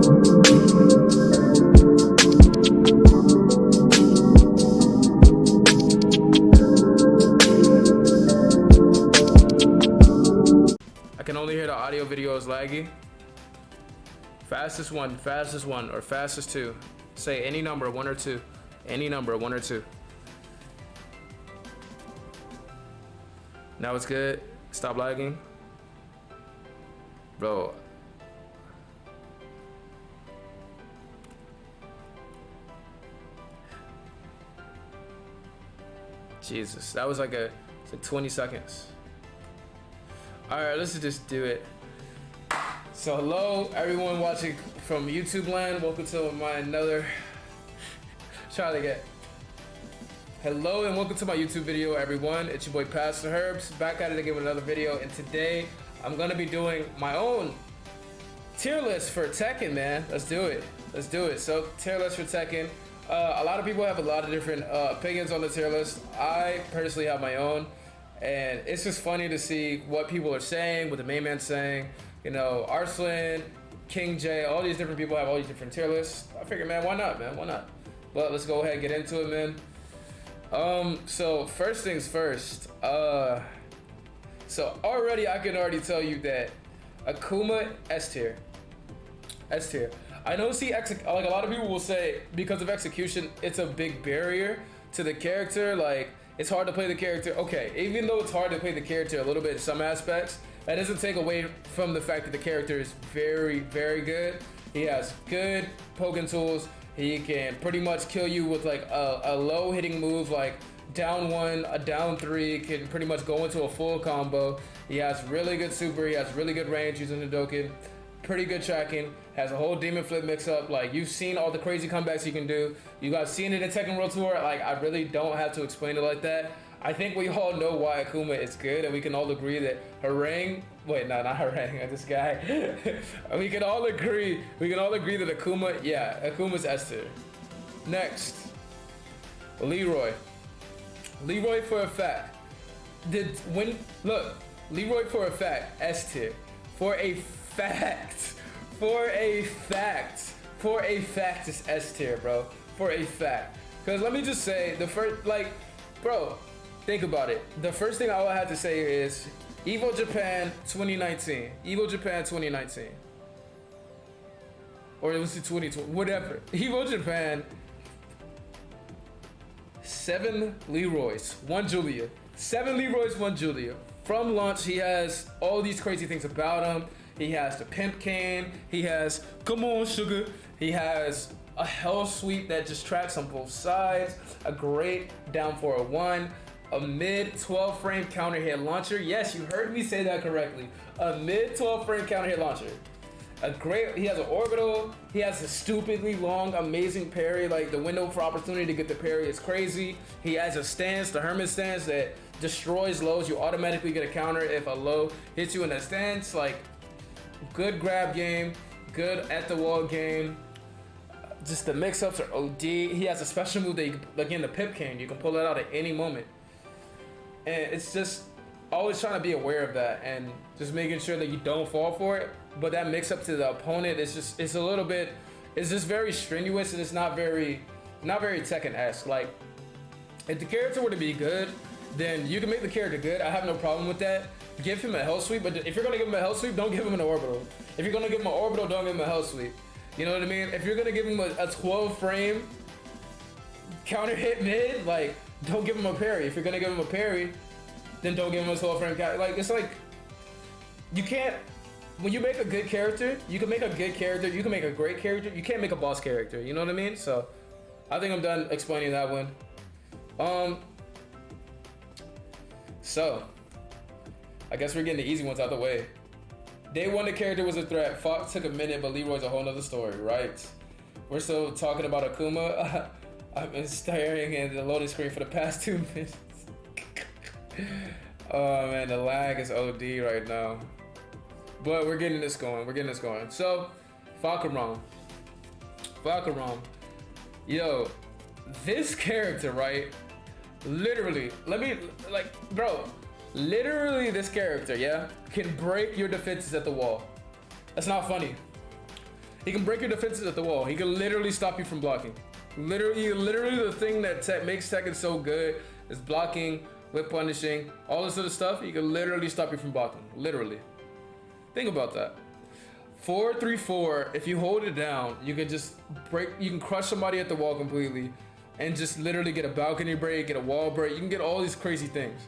I can only hear the audio video is laggy. Fastest one, or fastest two. Say any number, 1 or 2. Any number, 1 or 2. Now it's good. Stop lagging. Bro. Jesus, that was it's like 20 seconds. All right, let's just do it. So hello, everyone watching from YouTube land. Welcome to my another, try to get. Hello and welcome to my YouTube video, everyone. It's your boy Pastor Herbs, back at it again with another video. And today, I'm gonna be doing my own tier list for Tekken, man. Let's do it. Let's do it. So tier list for Tekken. A lot of people have a lot of different opinions on the tier list. I personally have my own. And it's just funny to see what people are saying, what the main man's saying. You know, Arslan, King J, all these different people have all these different tier lists. I figured, man, why not, man? Why not? But let's go ahead and get into it, man. So first things first. So already I can already tell you that Akuma S tier. S tier. I know, like a lot of people will say because of execution, it's a big barrier to the character. Like, it's hard to play the character. Okay, even though it's hard to play the character a little bit in some aspects, that doesn't take away from the fact that the character is very, very good. He has good poking tools. He can pretty much kill you with like a low hitting move, like down 1, a down 3, can pretty much go into a full combo. He has really good super, he has really good range using Hadouken, pretty good tracking, has a whole demon flip mix up. Like, you've seen all the crazy comebacks he can do. You guys seen it in Tekken World Tour. Like, I really don't have to explain it like that. I think we all know why Akuma is good, and we can all agree that Harang, wait, no, not Harang, this guy. we can all agree that Akuma, yeah, Akuma's S tier. Next, Leroy. Leroy for a fact. Leroy for a fact, S tier. For a fact, it's S tier, bro. For a fact. Because let me just say, the first, like, bro, think about it. The first thing I would have to say is Evo Japan 2019. Evo Japan 2019. Or it was 2020, whatever. Evo Japan, 7 Leroys, 1 Julia. 7 Leroys, 1 Julia. From launch, he has all these crazy things about him. He has the pimp cane. He has, come on, sugar. He has a hell sweep that just tracks on both sides. A great down 401. A mid 12 frame counter hit launcher. Yes, you heard me say that correctly. A mid 12 frame counter hit launcher. He has an orbital. He has a stupidly long, amazing parry. Like, the window for opportunity to get the parry is crazy. He has a stance, the Hermit stance, that destroys lows. You automatically get a counter if a low hits you in that stance. Like, good grab game, good at the wall game. Just the mix-ups are OD. He has a special move that you can, again, the pip cane. You can pull it out at any moment. And it's just always trying to be aware of that and just making sure that you don't fall for it. But that mix-up to the opponent is just, it's just very strenuous, and it's not very Tekken-esque. Like, if the character were to be good, then you can make the character good. I have no problem with that. Give him a hell sweep, but if you're gonna give him a hell sweep, don't give him an orbital. If you're gonna give him an orbital, don't give him a hell sweep. You know what I mean? If you're gonna give him a 12 frame counter hit mid, like, don't give him a parry. If you're gonna give him a parry, then don't give him a 12 frame counter. Like, it's like, you can't, when you make a good character, you can make a good character, you can make a great character, you can't make a boss character, you know what I mean? So, I think I'm done explaining that one. So, I guess we're getting the easy ones out the way. Day 1, the character was a threat. Fox took a minute, but Leroy's a whole nother story, right? We're still talking about Akuma. I've been staring at the loading screen for the past 2 minutes. Oh man, the lag is OD right now. But we're getting this going. So, Falcarom. Yo, this character, right? Literally, literally this character, yeah, can break your defenses at the wall. That's not funny. He can break your defenses at the wall. He can literally stop you from blocking. Literally the thing that makes Tekken so good is blocking, whip punishing, all this other stuff. He can literally stop you from blocking. Literally. Think about that. 4-3-4, if you hold it down, you can just break, you can crush somebody at the wall completely and just literally get a balcony break, get a wall break. You can get all these crazy things.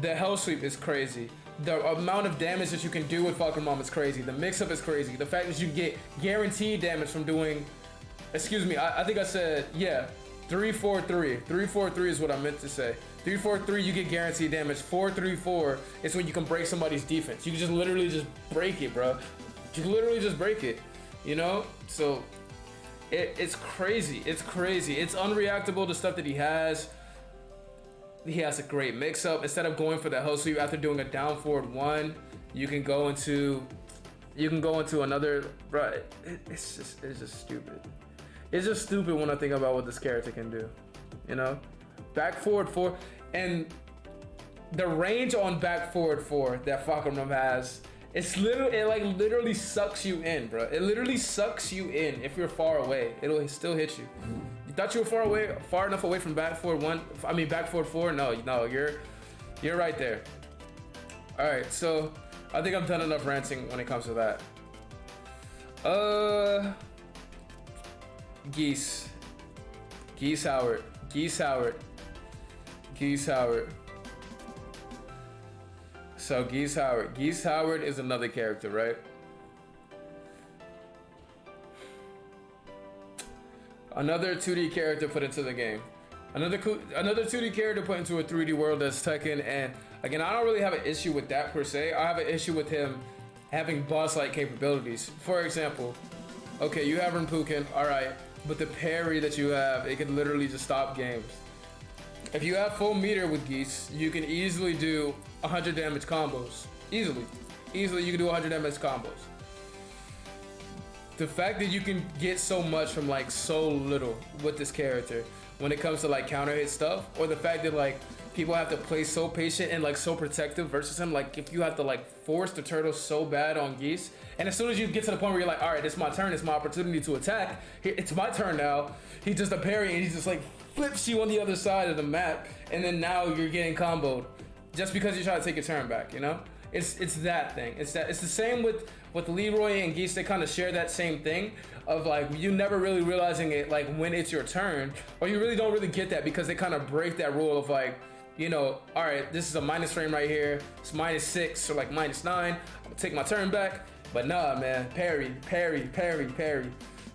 The hell sweep is crazy. The amount of damage that you can do with Falcon Mom is crazy. The mix-up is crazy. The fact that you get guaranteed damage from doing, excuse me, I think I said, yeah, 3-4-3. 3-4-3 is what I meant to say. 3-4-3, you get guaranteed damage. 4-3-4 is when you can break somebody's defense. You can just literally just break it, bro. You can literally just break it, you know? So it's crazy. It's crazy. It's unreactable to stuff that he has. He has a great mix-up. Instead of going for the hell sweep after doing a down forward one, you can go into another. Right? It's just stupid. It's just stupid when I think about what this character can do. You know, back forward 4 and the range on back forward 4 that Falcon has. It literally sucks you in, bro. It literally sucks you in. If you're far away, it'll still hit you. You thought you were far enough away from back forward 1. I mean back forward 4. No, you're right there. All right, so I think I've done enough ranting when it comes to that. Geese Howard. So Geese Howard is another character, right? Another 2D character put into the game. Another 2D character put into a 3D world that's Tekken, and again, I don't really have an issue with that per se. I have an issue with him having boss-like capabilities. For example, okay, you have Renpuken, all right, but the parry that you have, it can literally just stop games. If you have full meter with Geese, you can easily do 100 damage combos. Easily you can do 100 damage combos. The fact that you can get so much from like so little with this character when it comes to like counter hit stuff, or the fact that like people have to play so patient and like so protective versus him, like if you have to like force the turtle so bad on Geese, and as soon as you get to the point where you're like, all right, it's my turn, it's my opportunity to attack, it's my turn now, he just a parry and he just like flips you on the other side of the map, and then now you're getting comboed just because you try to take your turn back, you know? It's that thing. It's the same with Leroy and Geese. They kind of share that same thing of like you never really realizing it like when it's your turn, or you really don't really get that because they kind of break that rule of like, you know, all right, this is a minus frame right here, it's -6 or like -9, I'm gonna take my turn back, but nah, man, parry.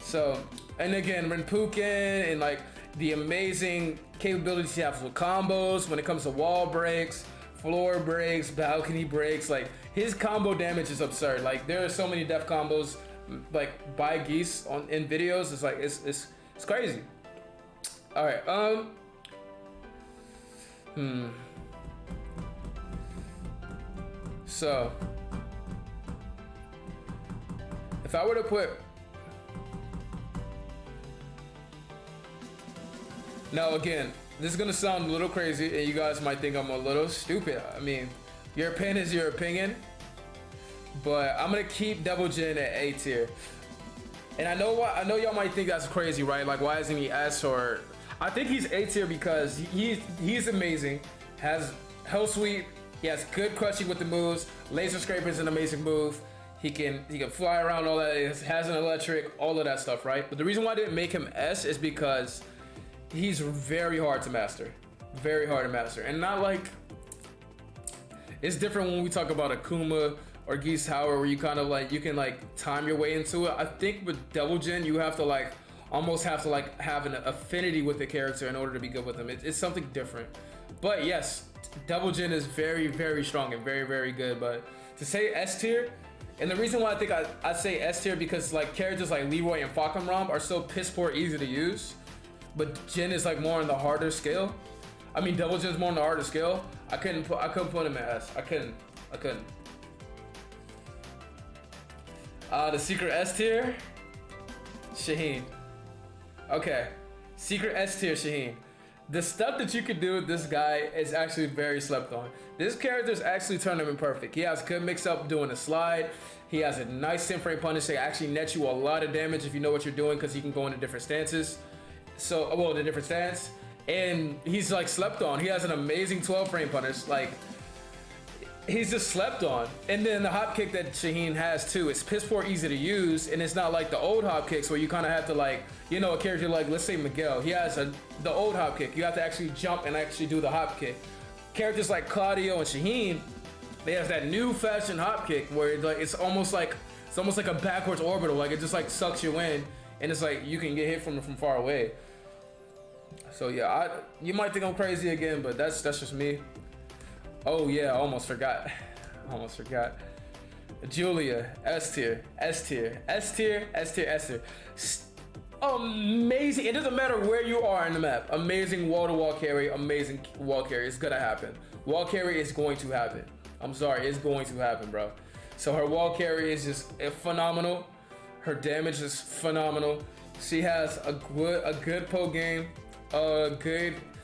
So, and again, Renpuken and like the amazing capabilities he has with combos when it comes to wall breaks, floor breaks, balcony breaks, like his combo damage is absurd. Like there are so many def combos like by Geese in videos. It's like it's crazy. All right, so if I were to put, now again, this is gonna sound a little crazy and you guys might think I'm a little stupid. I mean, your opinion is your opinion, but I'm gonna keep Double Jin at A tier. And I know y'all might think that's crazy, right? Like why isn't he S? Or I think he's A tier because he's amazing, has hell sweep, he has good crushing with the moves, laser scraper is an amazing move, he can fly around, all that, has an electric, all of that stuff, right? But the reason why I didn't make him S is because he's very hard to master. And not like, it's different when we talk about Akuma or Geese Howard where you kind of like, you can like time your way into it. I think with Double Jin, you have to like, almost have to like have an affinity with the character in order to be good with him. It's something different. But yes, Double Jin is very, very strong and very, very good. But to say S tier, and the reason why I think I say S tier because like characters like Leroy and Falcon Rom are so piss poor easy to use. But Jin is like more on the harder scale. I mean, Double Jin's more on the harder scale. I couldn't put him at S. I couldn't. The secret S tier, Shaheen. Okay, secret S tier, Shaheen. The stuff that you can do with this guy is actually very slept on. This character is actually tournament perfect. He has good mix up doing a slide. He has a nice 10 frame punish that actually nets you a lot of damage if you know what you're doing, because he can go into different stances. So, well, the different stance. And he's like slept on. He has an amazing 12 frame punish. Like, he's just slept on. And then the hop kick that Shaheen has too, it's piss poor easy to use, and it's not like the old hop kicks where you kind of have to, like, you know, a character like, let's say Miguel, he has the old hop kick. You have to actually jump and actually do the hop kick. Characters like Claudio and Shaheen, they have that new fashion hop kick where it's almost like a backwards orbital. Like, it just like sucks you in, and it's like you can get hit from far away. So yeah, you might think I'm crazy again, but that's just me. Oh yeah, I almost forgot. Julia, S tier. Amazing. It doesn't matter where you are in the map. Amazing wall-to-wall carry. Amazing wall carry. It's gonna happen. Wall carry is going to happen. I'm sorry, it's going to happen, bro. So her wall carry is just phenomenal. Her damage is phenomenal. She has a good poke game.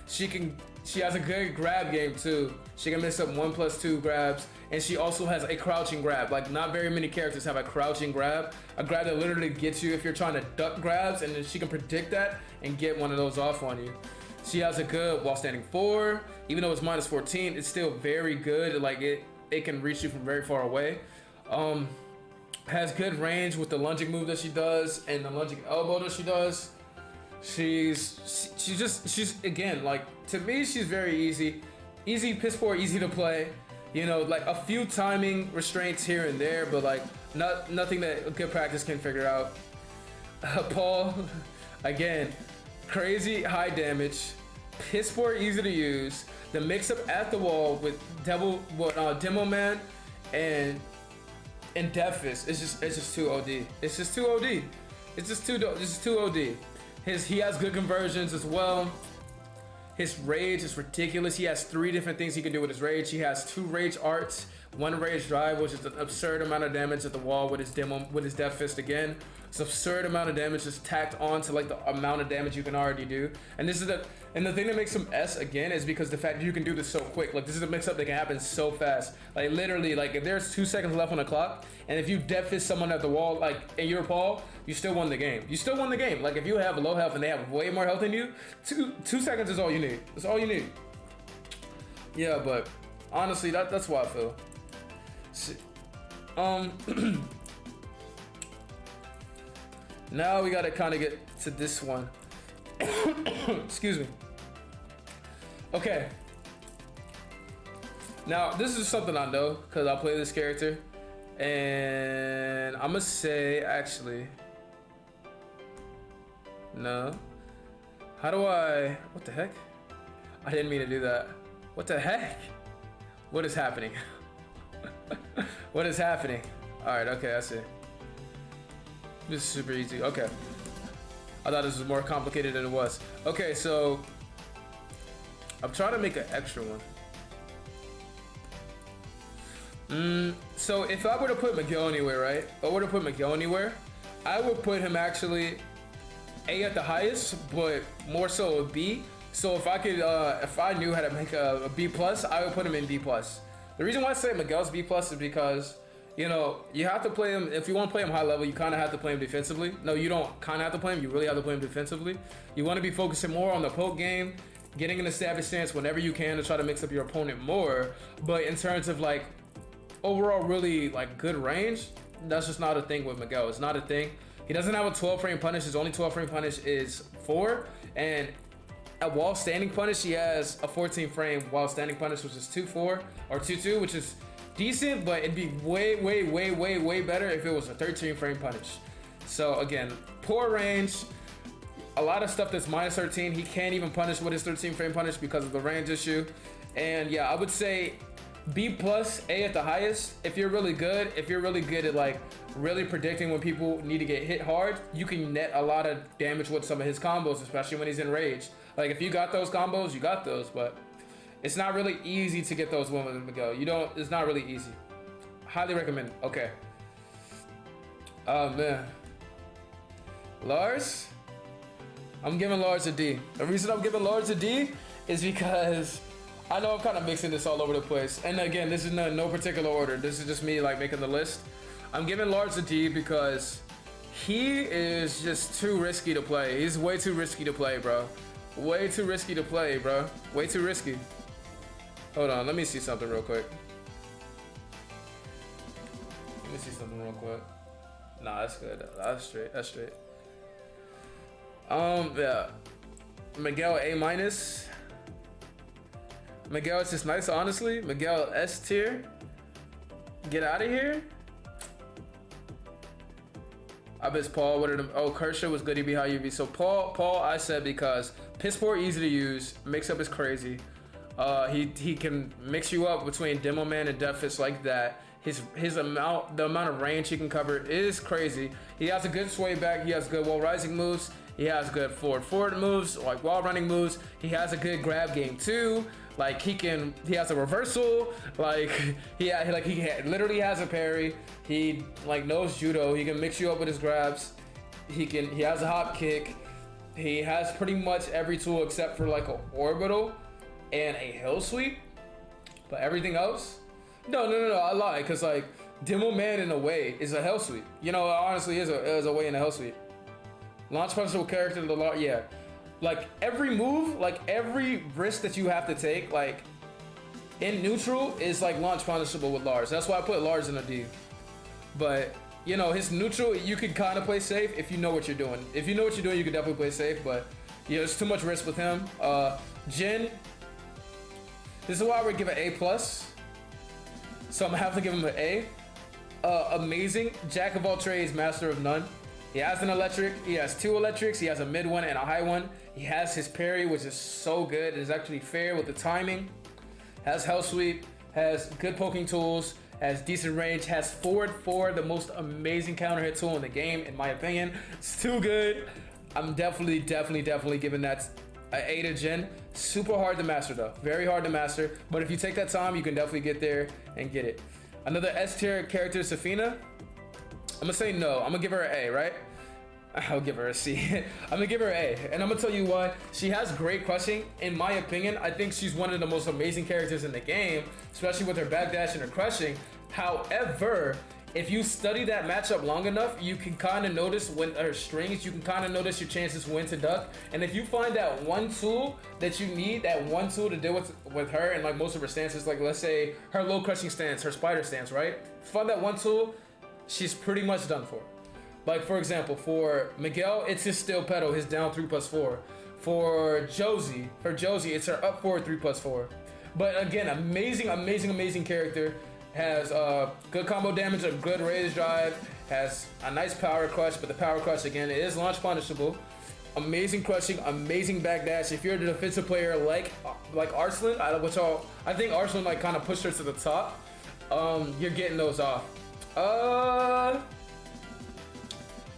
She has a good grab game too. She can mix up 1+2 grabs, and she also has a crouching grab. Like, not very many characters have a crouching grab, a grab that literally gets you if you're trying to duck grabs, and then she can predict that and get one of those off on you. She has a good while standing 4, even though it's -14, it's still very good. Like, it can reach you from very far away. Has good range with the lunging move that she does and the lunging elbow that she does. She's again, like, to me, she's very easy piss poor, easy to play. You know, like a few timing restraints here and there, but like nothing that good practice can figure out. Paul, again, crazy high damage, piss poor, easy to use. The mix up at the wall with Demo Man and Death Fist, it's just too OD. It's just too OD. It's just too OD. He has good conversions as well. His rage is ridiculous. He has 3 different things he can do with his rage. He has 2 rage arts, 1 rage drive, which is an absurd amount of damage at the wall with his Death Fist again. It's an absurd amount of damage just tacked on to like the amount of damage you can already do. And the thing that makes him S again is because the fact that you can do this so quick. Like, this is a mix up that can happen so fast. Like, literally, like, if there's 2 seconds left on the clock, and if you Death Fist someone at the wall, like, and you're Paul, you still won the game. Like, if you have low health and they have way more health than you, 2 seconds is all you need. That's all you need. Yeah, but honestly, that's why I feel. Now we gotta kind of get to this one. Excuse me. Okay. Now, this is something I know because I play this character, and I'm gonna say, actually, no. What the heck? I didn't mean to do that. What the heck? What is happening? What is happening? All right, okay, I see. This is super easy. Okay. I thought this was more complicated than it was. Okay, so I'm trying to make an extra one. So if I were to put Miguel anywhere, right? If I were to put Miguel anywhere, I would put him actually A at the highest, but more so a B. So if I could, if I knew how to make a B+, I would put him in B+. The reason why I say Miguel's B+ is because, you know, you have to play him, if you want to play him high level, you kind of have to play him defensively. No, you don't kind of have to play him, you really have to play him defensively. You want to be focusing more on the poke game, getting an established stance whenever you can to try to mix up your opponent more. But in terms of like overall really like good range, that's just not a thing with Miguel. It's not a thing. He doesn't have a 12 frame punish. His only 12 frame punish is 4. And at wall standing punish, he has a 14 frame wall standing punish, which is 2-4 or 2-2, which is decent, but it'd be way better if it was a 13 frame punish. So again, poor range, a lot of stuff that's -13. He can't even punish with his 13 frame punish because of the range issue. And yeah, I would say B+, A at the highest. If you're really good at like really predicting when people need to get hit hard, you can net a lot of damage with some of his combos, especially when he's in rage. Like, if you got those combos, you got those, but it's not really easy to get those women with Miguel. It's not really easy. Highly recommend. Okay. Oh man. Lars? I'm giving large a D. The reason I'm giving large a D is because I know I'm kind of mixing this all over the place. And again, this is no particular order. This is just me like making the list. I'm giving large a D because he is just too risky to play. He's way too risky to play, bro. Way too risky to play, bro. Way too risky. Hold on, let me see something real quick. Let me see something real quick. Nah, that's good. That's straight. That's straight. Yeah. Miguel A minus. Miguel is just nice, honestly. Miguel S tier. Get out of here. I bet Paul. What are the? Oh, Kershaw was goody be how you be. So Paul, I said because piss poor, easy to use. Mix up is crazy. He can mix you up between Demo Man and Death Fist like that. The amount of range he can cover is crazy. He has a good sway back. He has good wall rising moves. He has good forward moves, like wall running moves. He has a good grab game too. Like he has a reversal. Like he literally has a parry. He like knows judo. He can mix you up with his grabs. He has a hop kick. He has pretty much every tool except for like an orbital and a hill sweep. But everything else, no, I lie, cause like Demo Man in a way is a hell sweep. You know, honestly, is a way in a hell sweep. Launch punishable character, yeah. Like every move, like every risk that you have to take, like in neutral is like launch punishable with Lars. That's why I put Lars in a D. But you know, his neutral, you can kind of play safe if you know what you're doing. If you know what you're doing, you can definitely play safe. But you know, it's too much risk with him. Jin, this is why I would give an A plus. So I'm gonna have to give him an A. Amazing, jack of all trades, master of none. He has an electric, he has two electrics, he has a mid one and a high one. He has his parry, which is so good. It is actually fair with the timing. Has hell sweep, has good poking tools, has decent range, has forward 4, the most amazing counter hit tool in the game, in my opinion. It's too good. I'm definitely giving that an A to Jin. Super hard to master though, very hard to master. But if you take that time, you can definitely get there and get it. Another S tier character, Safina. I'm gonna say no. I'm gonna give her an A, right? I'll give her a C. I'm gonna give her an A, and I'm gonna tell you why. She has great crushing. In my opinion, I think she's one of the most amazing characters in the game, especially with her backdash and her crushing. However, if you study that matchup long enough, you can kind of notice when her strings, you can kind of notice your chances when to duck. And if you find that one tool that you need, that one tool to deal with her and like most of her stances, like let's say her low crushing stance, her spider stance, right? Find that one tool, she's pretty much done for. Like for example, for Miguel, it's his steel pedal, his down 3+4. For Josie, it's her up forward 3+4. But again, amazing character. Has good combo damage, a good raise drive, has a nice power crush, but the power crush again, it is launch punishable. Amazing crushing, amazing backdash. If you're a defensive player like Arslan, I think Arslan like kind of pushed her to the top. You're getting those off.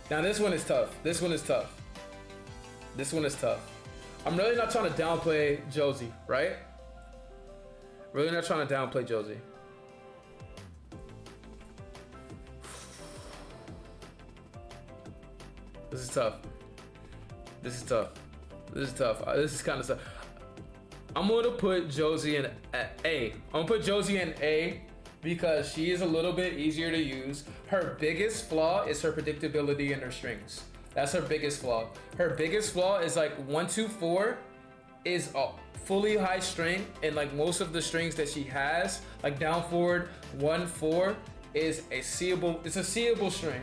Now this one is tough. This one is tough. I'm really not trying to downplay Josie, right? Really not trying to downplay Josie. This is tough. This is kind of tough. I'm gonna put Josie in A. I'm gonna put Josie in A because she is a little bit easier to use. Her biggest flaw is her predictability and her strings. That's her biggest flaw. Her biggest flaw is like 1, 2, 4 is a fully high string, and like most of the strings that she has, like down forward 1, 4 is a seeable. It's a seeable string.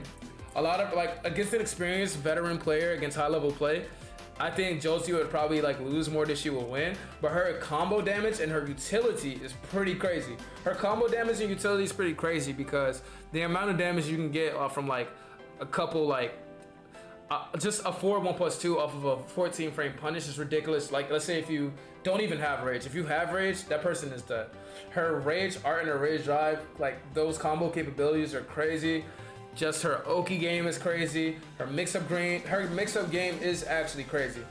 A lot of like against an experienced veteran player against high level play, I think Josie would probably like lose more than she will win, but her combo damage and her utility is pretty crazy. Her combo damage and utility is pretty crazy because the amount of damage you can get from like a couple like just a forward 1+2 off of a 14 frame punish is ridiculous. Like let's say if you don't even have rage, if you have rage, that person is dead. Her rage art and her rage drive, like those combo capabilities are crazy. Just her Oki game is crazy. Her mix-up game is actually crazy.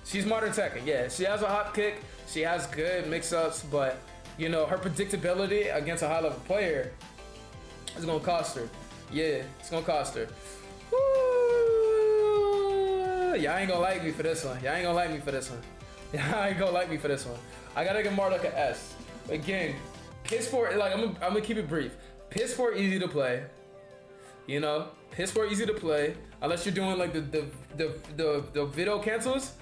She's modern Tekken, yeah. She has a hop kick. She has good mix-ups, but you know her predictability against a high-level player is gonna cost her. Yeah, it's gonna cost her. Woo! Y'all ain't gonna like me for this one. Y'all ain't gonna like me for this one. Y'all ain't gonna like me for this one. I gotta give Marduk an S. Again, piss poor. Like I'm gonna keep it brief. Piss poor, easy to play. You know, piss poor, easy to play. Unless you're doing like the video cancels.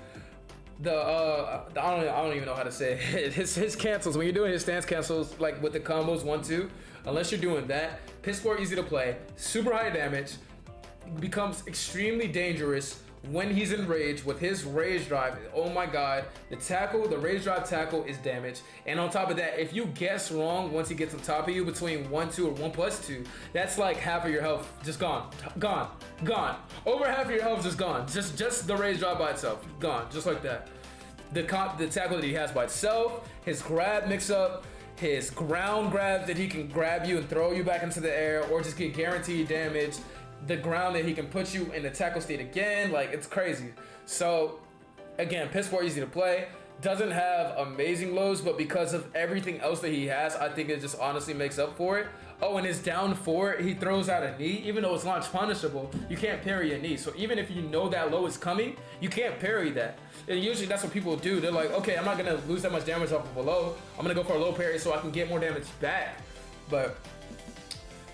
I don't even know how to say it. His cancels, when you're doing his stance cancels, like with the combos 1-2, unless you're doing that, piss poor, easy to play, super high damage, becomes extremely dangerous when he's in rage with his rage drive. Oh my god, the rage drive tackle is damage. And on top of that, if you guess wrong once he gets on top of you between 1-2 or 1+2, that's like half of your health just gone. Over half of your health just gone. Just the rage drive by itself, gone, just like that. The tackle that he has by itself, his grab mix up, his ground grab that he can grab you and throw you back into the air or just get guaranteed damage. The ground that he can put you in the tackle state again, like it's crazy. So again, piss poor, easy to play. Doesn't have amazing lows, but because of everything else that he has, I think it just honestly makes up for it. Oh, and his down 4, he throws out a knee. Even though it's launch punishable, you can't parry a knee. So even if you know that low is coming, you can't parry that. And usually that's what people do. They're like, okay, I'm not gonna lose that much damage off of a low. I'm gonna go for a low parry so I can get more damage back. But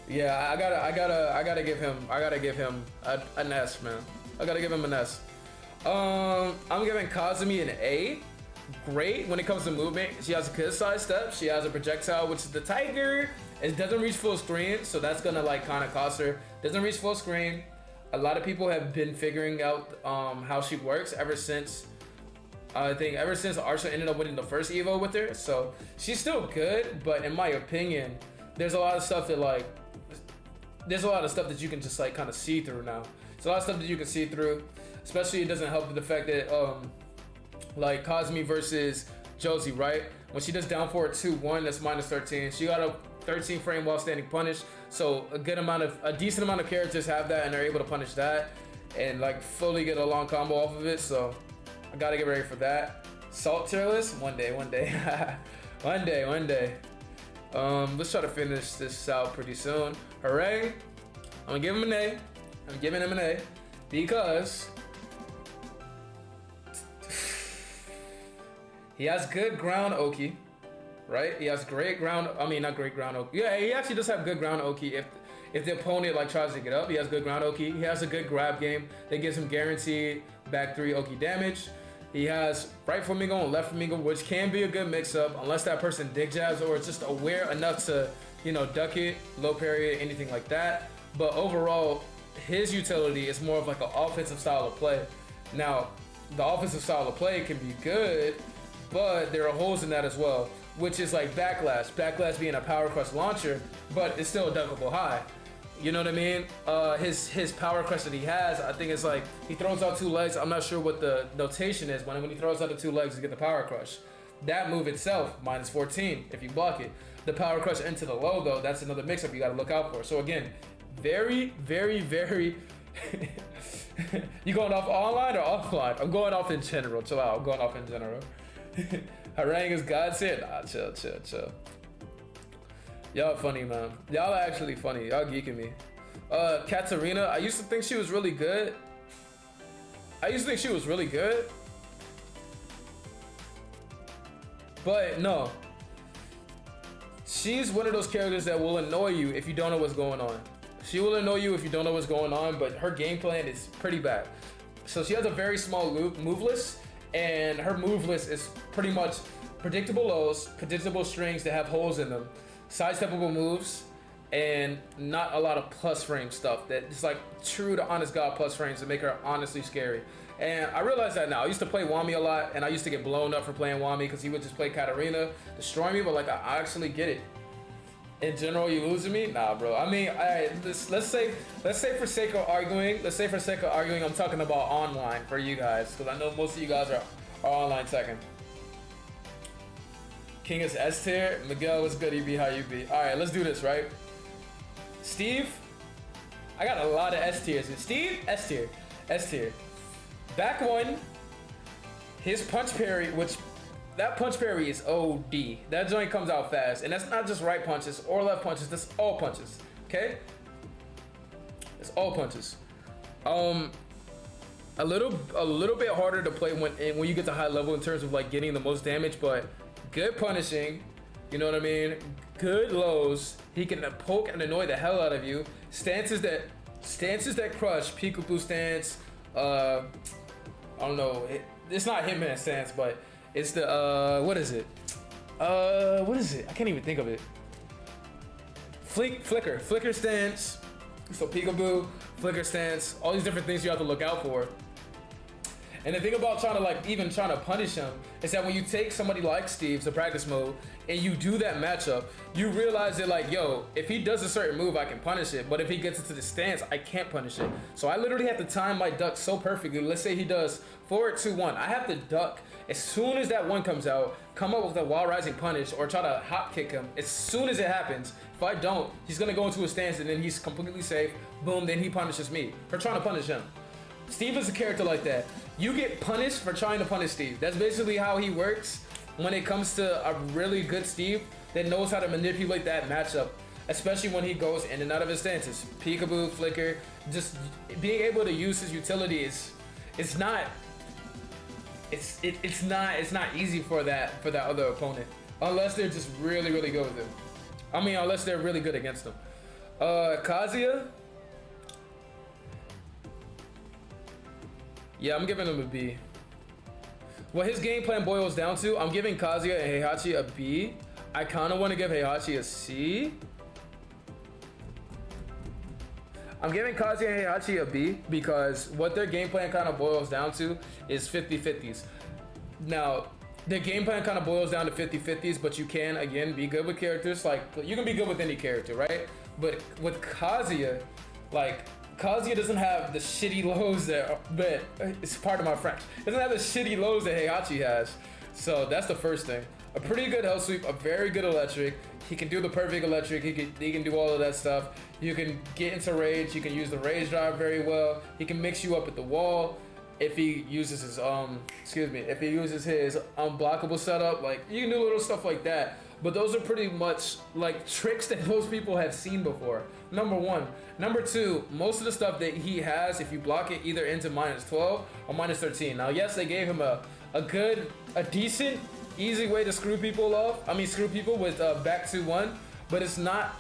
yeah, I gotta give him an S, man. I gotta give him an S. I'm giving Kazumi an A. Great when it comes to movement. She has a good side step. She has a projectile, which is the tiger. It doesn't reach full screen, so that's gonna like kind of cost her. Doesn't reach full screen. A lot of people have been figuring out how she works ever since. I think ever since Arsha ended up winning the first Evo with her. So she's still good, but in my opinion, there's a lot of stuff that you can just like kind of see through now. There's a lot of stuff that you can see through, especially it doesn't help with the fact that like Kazumi versus Josie, right? When she does down 4 2-1, that's -13. She got a 13 frame while standing punish. So a decent amount of characters have that and they're able to punish that and like fully get a long combo off of it. So I gotta get ready for that. Salt tier list, one day. one day. Let's try to finish this out pretty soon. Hooray! I'm gonna give him an A. I'm giving him an A because he has good ground Oki, right? He has great ground. I mean, not great ground Oki. Yeah, he actually does have good ground Oki. If the opponent like tries to get up, he has good ground Oki. He has a good grab game that gives him guaranteed back 3 Oki damage. He has right flamingo and left flamingo, which can be a good mix-up unless that person dig jabs or is just aware enough to, you know, duck it, low parry it, anything like that. But overall, his utility is more of like an offensive style of play. Now, the offensive style of play can be good, but there are holes in that as well, which is like backlash. Backlash being a power crush launcher, but it's still a duckable high. You know what I mean? His power crush that he has, I think it's like he throws out 2 legs. I'm not sure what the notation is, but when he throws out the 2 legs to get the power crush. That move itself, -14 if you block it. The power crush into the low though, that's another mix-up you gotta look out for. So again, very, very, very you going off online or offline? I'm going off in general. Chill out, I'm going off in general. Harangue is God said. Nah, chill. Y'all funny, man. Y'all are actually funny. Y'all geeking me. Katarina, I used to think she was really good. But no. She's one of those characters that will annoy you if you don't know what's going on. She will annoy you if you don't know what's going on, but her game plan is pretty bad. So she has a very small move list, and her move list is pretty much predictable lows, predictable strings that have holes in them, sidesteppable moves, and not a lot of plus frame stuff that is like true to honest god plus frames that make her honestly scary. And I realize that now. I used to play Wami a lot, and I used to get blown up for playing Wami because he would just play Katarina, destroy me, but like I actually get it. In general, you losing me? Nah, bro. I mean, let's say for sake of arguing, I'm talking about online for you guys, because I know most of you guys are online Tekken. King is S tier. Miguel, what's good? EB, how you be? All right, let's do this, right? Steve, I got a lot of S tiers. Steve, S tier. Back one, his punch parry, which that punch parry is OD. That joint comes out fast, and that's not just right punches or left punches. That's all punches. Okay, it's all punches. A little bit harder to play when you get to high level in terms of like getting the most damage, but good punishing. You know what I mean? Good lows. He can poke and annoy the hell out of you. Stances that crush. Peekaboo stance. I don't know. It's not Hitman stance, but it's the what is it? What is it? I can't even think of it. Flicker stance. So peekaboo, flicker stance, all these different things you have to look out for. And the thing about trying to punish him is that when you take somebody like Steve to practice mode and you do that matchup, you realize that like, yo, if he does a certain move, I can punish it. But if he gets into the stance, I can't punish it. So I literally have to time my duck so perfectly. Let's say he does forward 2-1. I have to duck as soon as that one comes out, come up with a wall rising punish or try to hop kick him as soon as it happens. If I don't, he's gonna go into a stance and then he's completely safe. Boom, then he punishes me for trying to punish him. Steve is a character like that. You get punished for trying to punish Steve. That's basically how he works when it comes to a really good Steve that knows how to manipulate that matchup, especially when he goes in and out of his stances. Peekaboo, flicker, just being able to use his utility it's not easy for that other opponent unless they're just really good with him. I mean, unless they're really good against him. Kazuya. Yeah, I'm giving him a B. What his game plan boils down to, I'm giving Kazuya and Heihachi a B. I kind of want to give Heihachi a C. I'm giving Kazuya and Heihachi a B because what their game plan kind of boils down to is 50-50s. Now, their game plan kind of boils down to 50-50s, but you can, again, be good with characters. Like, you can be good with any character, right? But with Kazuya, like, Kazuya doesn't have the shitty lows that it's part of my French. Doesn't have the shitty lows that Heihachi has. So that's the first thing. A pretty good hell sweep, a very good electric. He can do the perfect electric. He can do all of that stuff. You can get into rage. You can use the rage drive very well. He can mix you up at the wall. If he uses his if he uses his unblockable setup, like you can do little stuff like that. But those are pretty much like tricks that most people have seen before. Number one. Number two, most of the stuff that he has, if you block it either into -12 or -13. Now, yes, they gave him a decent, easy way to screw people off. I mean, screw people with back 2-1, but it's not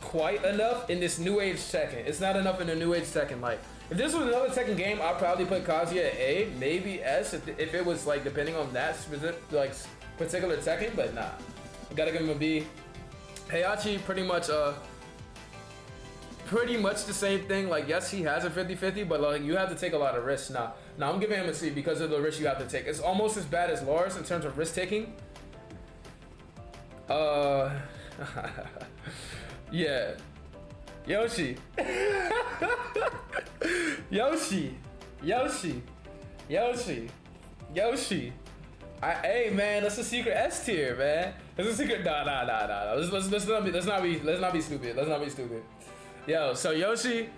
quite enough in this new age Tekken. It's not enough in the new age Tekken. Like, if this was another Tekken game, I'd probably put Kazuya at A, maybe S, if it was like depending on that specific, like particular Tekken. But nah, I gotta give him a B. Heihachi pretty much the same thing. Like, yes, he has a 50-50, but like you have to take a lot of risks. Now I'm giving him a C because of the risk you have to take. It's almost as bad as Lars in terms of risk taking. Yeah, Yoshi. Yoshi. Hey man, that's a secret S tier, man. That's a secret. Nah. Let's not be stupid. Yo, so Yoshi,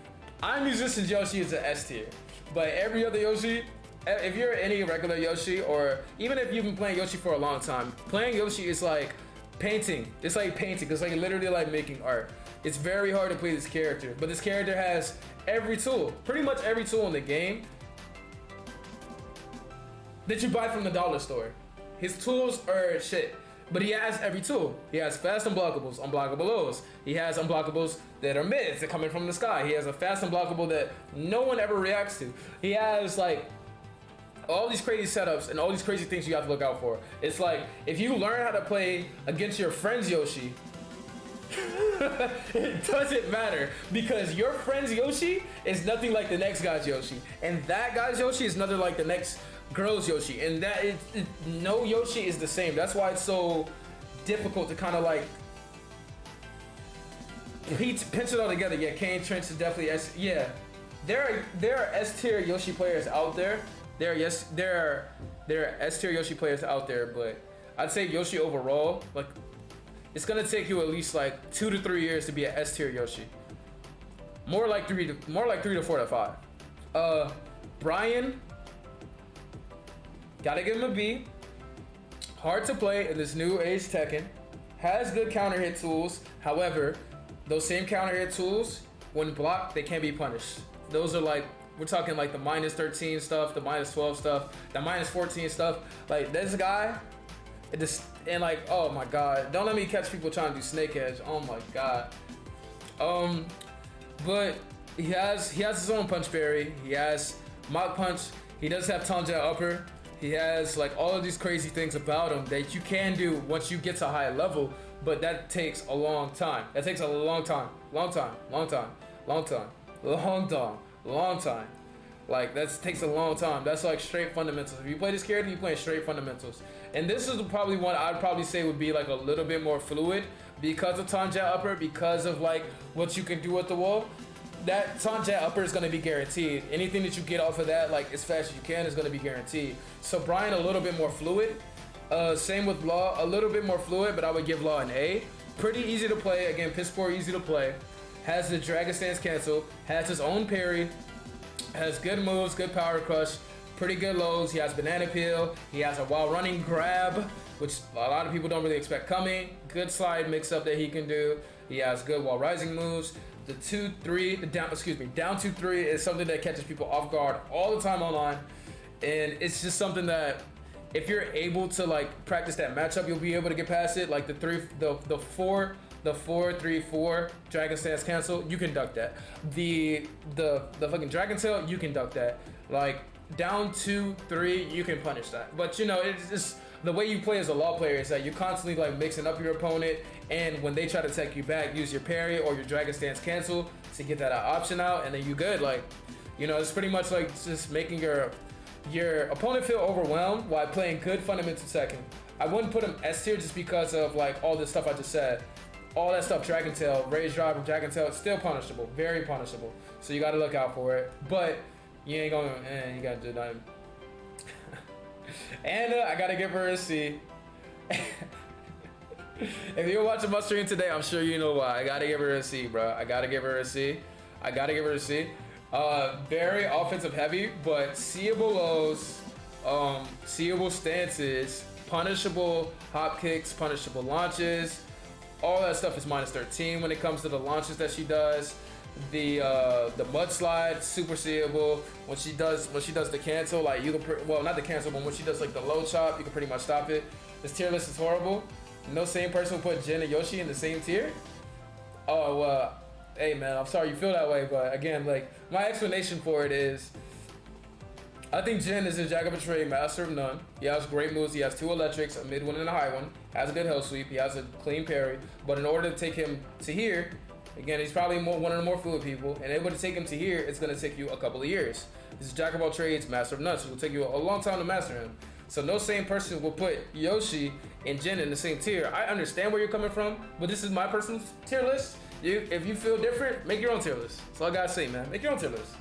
I'm Musician's Yoshi is an S tier, but every other Yoshi, if you're any regular Yoshi, or even if you've been playing Yoshi for a long time, playing Yoshi is like painting. It's like painting. It's like literally like making art. It's very hard to play this character, but this character has every tool, pretty much every tool in the game that you buy from the dollar store. His tools are shit, but he has every tool. He has fast unblockables, unblockable lows. He has unblockables that are mids that come in from the sky. He has a fast unblockable that no one ever reacts to. He has like all these crazy setups and all these crazy things you have to look out for. It's like if you learn how to play against your friend's Yoshi, it doesn't matter because your friend's Yoshi is nothing like the next guy's Yoshi, and that guy's Yoshi is nothing like the next girl's Yoshi, and that no Yoshi is the same. That's why it's so difficult to kind of like pinch it all together. Yeah, Kane Trench is definitely S. Yeah, there are S tier Yoshi players out there. There are S tier Yoshi players out there, but I'd say Yoshi overall, like, it's gonna take you at least like 2 to 3 years to be an S tier Yoshi. More like 3 to 4 to 5. Brian, gotta give him a B. Hard to play in this new age Tekken. Has good counter hit tools. However, those same counter hit tools, when blocked, they can't be punished. Those are like we're talking like the -13 stuff, the -12 stuff, the -14 stuff. Like this guy, it just and like, oh my god, don't let me catch people trying to do snake edge. Oh my god. But he has his own punch parry. He has mock punch. He does have Tanja upper. He has like all of these crazy things about him that you can do once you get to a high level, but that takes a long time. That takes a long time. Like that takes a long time. That's like straight fundamentals. If you play this character, you play straight fundamentals. And this is probably one I'd probably say would be like a little bit more fluid because of Tanja upper, because of like what you can do at the wall. That Tanja upper is going to be guaranteed. Anything that you get off of that, like as fast as you can, is going to be guaranteed. So Brian, a little bit more fluid. Same with Law, a little bit more fluid, but I would give Law an A. Pretty easy to play. Again, piss poor, easy to play. Has the Dragon Stance cancel. Has his own parry. Has good moves, good power crush. Pretty good lows. He has banana peel. He has a while running grab, which a lot of people don't really expect coming. Good slide mix up that he can do. He has good while rising moves. The 2-3, the down 2-3 is something that catches people off guard all the time online, and it's just something that if you're able to like practice that matchup, you'll be able to get past it. Like the 4-3-4 Dragon Stance cancel, you can duck that. The fucking Dragon Tail, you can duck that. Like down 2-3, you can punish that. But you know, it's just the way you play as a Law player is that you're constantly like mixing up your opponent, and when they try to take you back, use your parry or your Dragon Stance cancel to get that option out, and then you good. Like, you know, it's pretty much like just making your opponent feel overwhelmed while playing good fundamental Tekken. I wouldn't put him S tier just because of like all this stuff I just said. All that stuff, Dragon Tail, Rage Drive, and Dragon Tail, it's still punishable, very punishable. So you gotta look out for it. But you ain't gonna, you gotta do nothing. And I gotta give her a C. If you're watching my stream today, I'm sure you know why. I gotta give her a C, bro. I gotta give her a C. Very offensive heavy, but seeable lows, seeable stances, punishable hop kicks, punishable launches. All that stuff is -13 when it comes to the launches that she does. The mudslide, super seeable. When she does the cancel, like you can not the cancel, but when she does like the low chop, you can pretty much stop it. This tier list is horrible. No same person will put Jin and Yoshi in the same tier. Oh well, hey man, I'm sorry you feel that way, but again, like my explanation for it is, I think Jin is a jack of a trade, master of none. He has great moves. He has 2 electrics, a mid one and a high one. Has a good hell sweep. He has a clean parry. But in order to take him to here, again, he's probably one of the more fluid people. And able to take him to here, it's going to take you a couple of years. He's a jack of all trades, master of none. So it'll take you a long time to master him. So no same person will put Yoshi and Jin in the same tier. I understand where you're coming from, but this is my personal tier list. If you feel different, make your own tier list. That's all I got to say, man. Make your own tier list.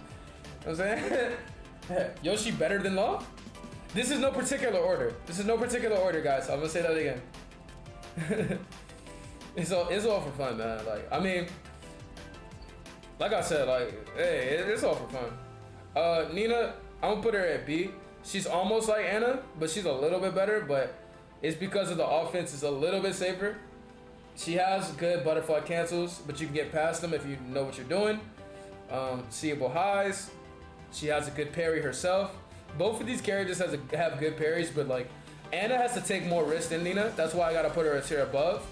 You know what I'm saying? Yoshi better than Law? This is no particular order. Guys. I'm gonna say that again. It's all for fun, man. Like, I mean, like I said, like, hey, it's all for fun. Nina, I'm gonna put her at B. She's almost like Anna, but she's a little bit better, but it's because of the offense is a little bit safer. She has good butterfly cancels, but you can get past them if you know what you're doing. Seeable highs. She has a good parry herself. Both of these characters have good parries, but like Anna has to take more risk than Nina. That's why I gotta put her a tier above.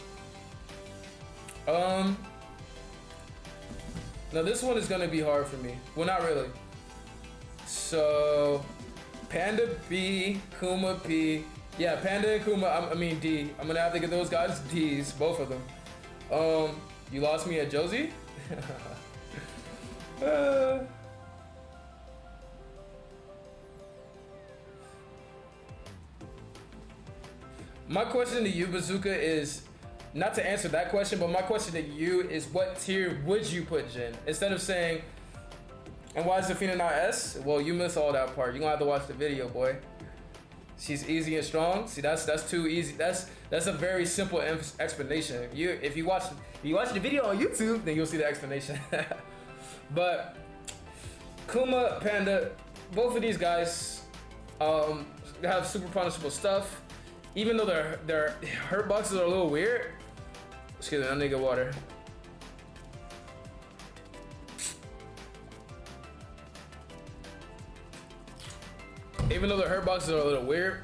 Now this one is gonna be hard for me. Well, not really. So Panda B, Kuma P. Yeah, Panda and Kuma, I mean D. I'm gonna have to get those guys D's, both of them. You lost me at Josie? My question to you, Bazooka, is not to answer that question, but my question to you is what tier would you put Jin? Instead of saying, and why is Zafina not S? Well, you missed all that part. You're gonna have to watch the video, boy. She's easy and strong. See, that's too easy. That's a very simple explanation. If you watch the video on YouTube, then you'll see the explanation. But Kuma, Panda, both of these guys have super punishable stuff. Even though their hurt boxes are a little weird. Excuse me, I need to get water. even though the hurt boxes are a little weird.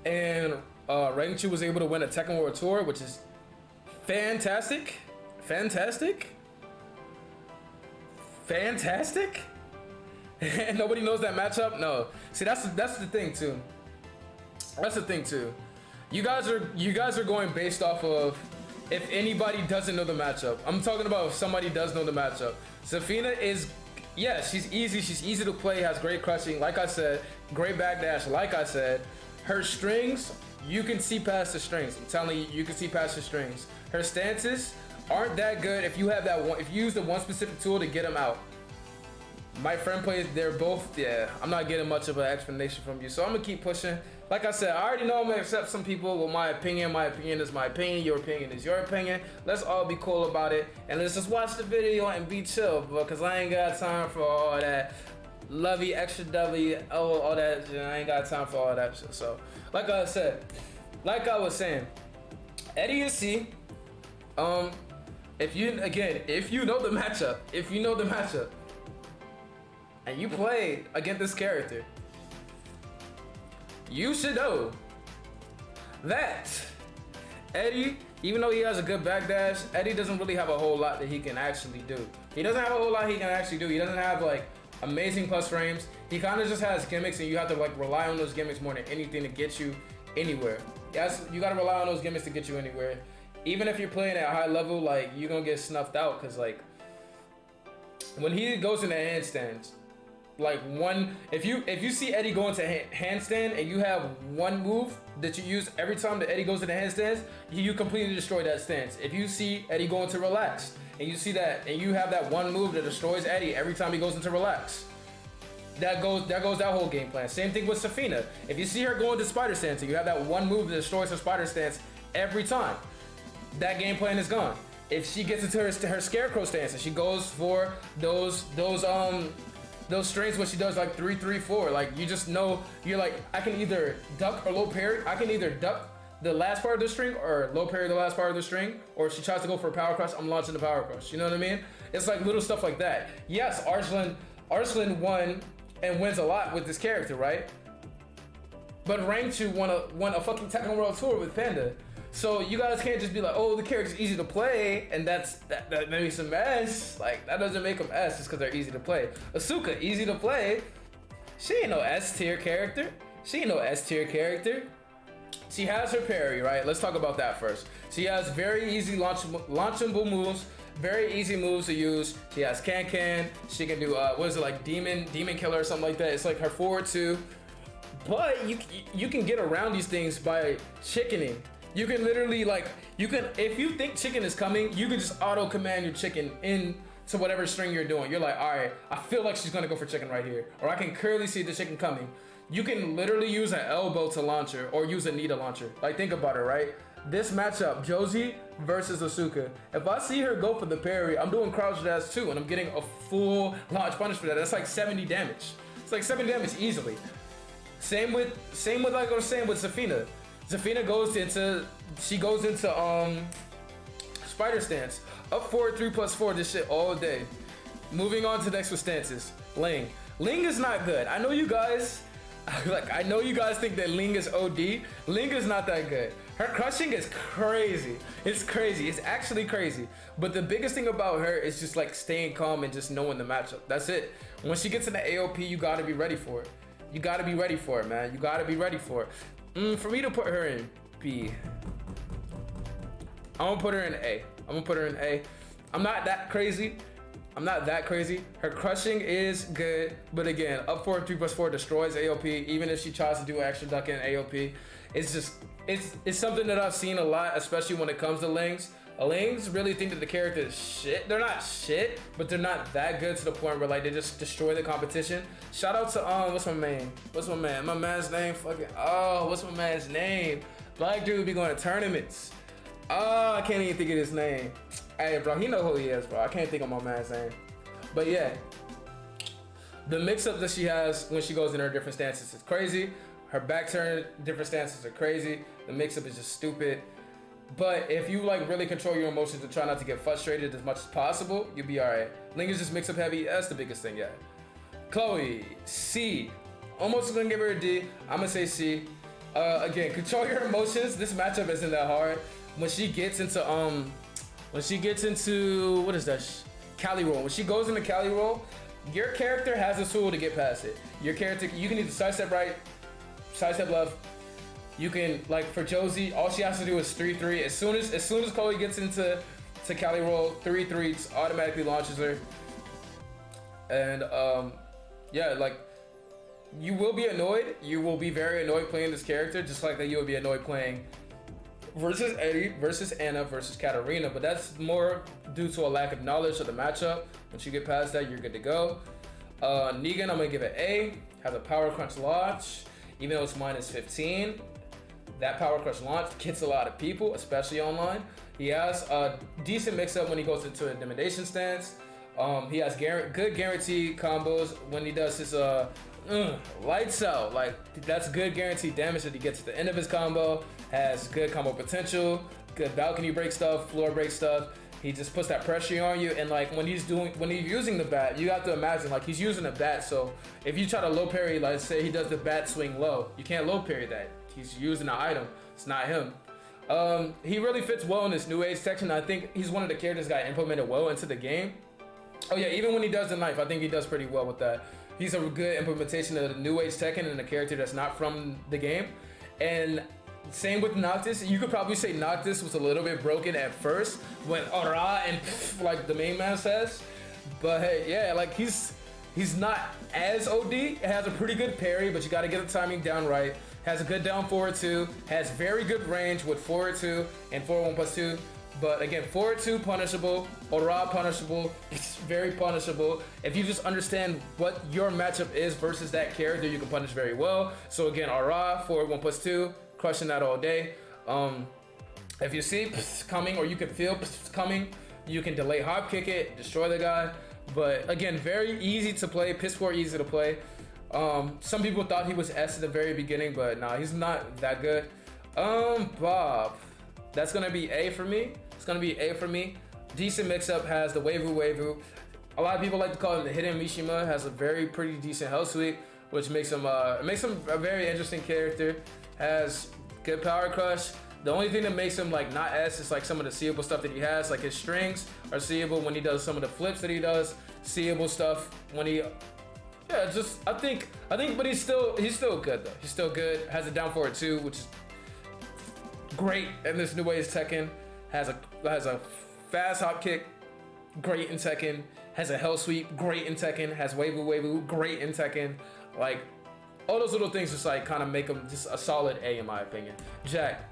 And Rangchu was able to win a Tekken World Tour, which is fantastic. Fantastic. Fantastic. And nobody knows that matchup? No. See, that's the thing too. That's the thing too. You guys are going based off of if anybody doesn't know the matchup. I'm talking about if somebody does know the matchup. Zafina is, yeah, she's easy to play, has great crushing, like I said, great backdash, like I said. Her strings, you can see past the strings. I'm telling you, you can see past the strings. Her stances aren't that good if you have that one, if you use the one specific tool to get them out. My friend plays, they're both, yeah, I'm not getting much of an explanation from you, so I'm gonna keep pushing. Like I said, I already know I'm gonna accept some people with my opinion. My opinion is my opinion, your opinion is your opinion. Let's all be cool about it, and let's just watch the video and be chill, because I ain't got time for all that lovey, extra dovey, all that shit. I ain't got time for all that shit. So, like I said, like I was saying, Eddie and C, if you know the matchup, and you played against this character, you should know that Eddie, even though he has a good backdash, Eddie doesn't really have a whole lot that he can actually do. He doesn't have a whole lot he can actually do. He doesn't have like amazing plus frames. He kind of just has gimmicks, and you have to like rely on those gimmicks more than anything to get you anywhere. Yes, you gotta rely on those gimmicks to get you anywhere. Even if you're playing at a high level, like you're gonna get snuffed out, because like when he goes into handstands, like if you see Eddie go into handstand and you have one move that you use every time that Eddie goes into handstands, you completely destroy that stance. If you see Eddie go into relax and you see that and you have that one move that destroys Eddie every time he goes into relax, that goes that whole game plan. Same thing with Zafina. If you see her go into spider stance and you have that one move that destroys her spider stance every time, that game plan is gone. If she gets into her scarecrow stance and she goes for those strings when she does like 3-3-4, like you just know, you're like, I can either duck or low parry. I can either duck the last part of the string or low parry the last part of the string, or if she tries to go for a power crush, I'm launching the power crush. You know what I mean? It's like little stuff like that. Yes, Arslan won and wins a lot with this character, right? But Rangchu won a fucking Tekken World Tour with Panda. So you guys can't just be like, oh, the character's easy to play, and that makes them S. Like, that doesn't make them S just because they're easy to play. Asuka, easy to play. She ain't no S tier character. She has her parry, right? Let's talk about that first. She has very easy launchable moves, very easy moves to use. She has can. She can do what is it, like demon killer or something like that. It's like her forward two. But you can get around these things by chickening. You can literally if you think chicken is coming, you can just auto command your chicken into whatever string you're doing. You're like, all right, I feel like she's gonna go for chicken right here, or I can clearly see the chicken coming. You can literally use an elbow to launch her, or use a knee to launch her. Like, think about it, right? This matchup, Josie versus Asuka. If I see her go for the parry, I'm doing crouch dash too, and I'm getting a full launch punish for that. That's like 70 damage. It's like 70 damage easily. Same with like I was saying with Zafina. Zafina goes into spider stance, up forward 3+4, this shit all day. Moving on to the next with stances. Ling is not good. I know you guys think that Ling is OD. Ling is not that good. Her crushing is crazy. It's crazy. It's actually crazy. But the biggest thing about her is just like staying calm and just knowing the matchup. That's it. When she gets in the AOP, you gotta be ready for it. You gotta be ready for it, man. You gotta be ready for it. For me to put her in B, I'm gonna put her in A. I'm not that crazy. Her crushing is good, but again, up forward 3+4 destroys AOP. Even if she tries to do extra duck in AOP, it's something that I've seen a lot, especially when it comes to Lings. Lings really think that the character is shit. They're not shit, but they're not that good to the point where like they just destroy the competition. Shout out to what's my man? My man's name what's my man's name? Black dude be going to tournaments. I can't even think of his name. Hey bro, he know who he is, bro. I can't think of my man's name. But yeah, the mix-up that she has when she goes in her different stances is crazy. Her back turn different stances are crazy. The mix-up is just stupid. But if you like really control your emotions and try not to get frustrated as much as possible, you'll be alright. Ling is just mix-up heavy. That's the biggest thing, yeah. Chloe, C. Almost gonna give her a D. I'm gonna say C. Again, control your emotions. This matchup isn't that hard. When she gets into what is that? Cali roll. When she goes into Cali roll, your character has a tool to get past it. Your character, you can either sidestep right, sidestep left. You can, like for Josie, all she has to do is 3-3. As soon as Chloe gets into Cali roll, 3-3 automatically launches her. And yeah, like you will be annoyed. You will be very annoyed playing this character, just like that you would be annoyed playing versus Eddie, versus Anna, versus Katarina. But that's more due to a lack of knowledge of the matchup. Once you get past that, you're good to go. Negan, I'm gonna give it A. Has a power crunch launch, even though it's minus 15. That power crunch launch gets a lot of people, especially online. He has a decent mix-up when he goes into an intimidation stance. He has good guaranteed combos when he does his lights out. Like that's good guaranteed damage that he gets at the end of his combo. Has good combo potential, good balcony break stuff, floor break stuff. He just puts that pressure on you, and like when he's using the bat, you have to imagine like he's using a bat. So if you try to low parry, like say he does the bat swing low, you can't low parry that. He's using an item. It's not him. He really fits well in this new age section. I think he's one of the characters that got implemented well into the game. Oh yeah, even when he does the knife, I think he does pretty well with that. He's a good implementation of the new age Tekken and a character that's not from the game. And same with Noctis. You could probably say Noctis was a little bit broken at first when Aura and like the main man says. But hey, yeah, like he's not as OD. It has a pretty good parry, but you got to get the timing down right. Has a good down forward 2. Has very good range with forward 2 and forward 1+2. But again, forward 2 punishable, Aura punishable, it's very punishable. If you just understand what your matchup is versus that character, you can punish very well. So again, Aura, forward 1+2, crushing that all day. If you see coming or you can feel coming, you can delay hop kick it, destroy the guy. But again, very easy to play, piss poor easy to play. Some people thought he was S at the very beginning, but nah, he's not that good. Bob, that's gonna be A for me. It's gonna be A for me. Decent mix-up, has the Waivu. A lot of people like to call him the hidden Mishima. Has a very pretty decent health sweep, which makes him a very interesting character. Has good power crush. The only thing that makes him like not S is like some of the seeable stuff that he has. Like his strings are seeable when he does some of the flips that he does. Seeable stuff when he, yeah, just I think, but he's still good though. He's still good. Has a down forward 2, which is great in this new age Tekken. Has a fast hop kick, great in Tekken. Has a hell sweep, great in Tekken. Has Waivu, great in Tekken. Like all those little things just like kind of make him just a solid A in my opinion. Jack.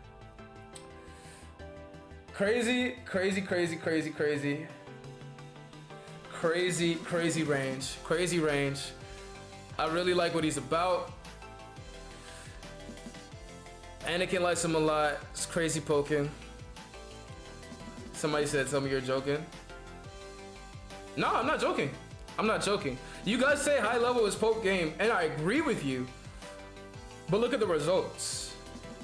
Crazy range. I really like what he's about. Anakin likes him a lot. It's crazy poking. Somebody said, tell me you're joking. No, I'm not joking. You guys say high level is poke game, and I agree with you. But look at the results.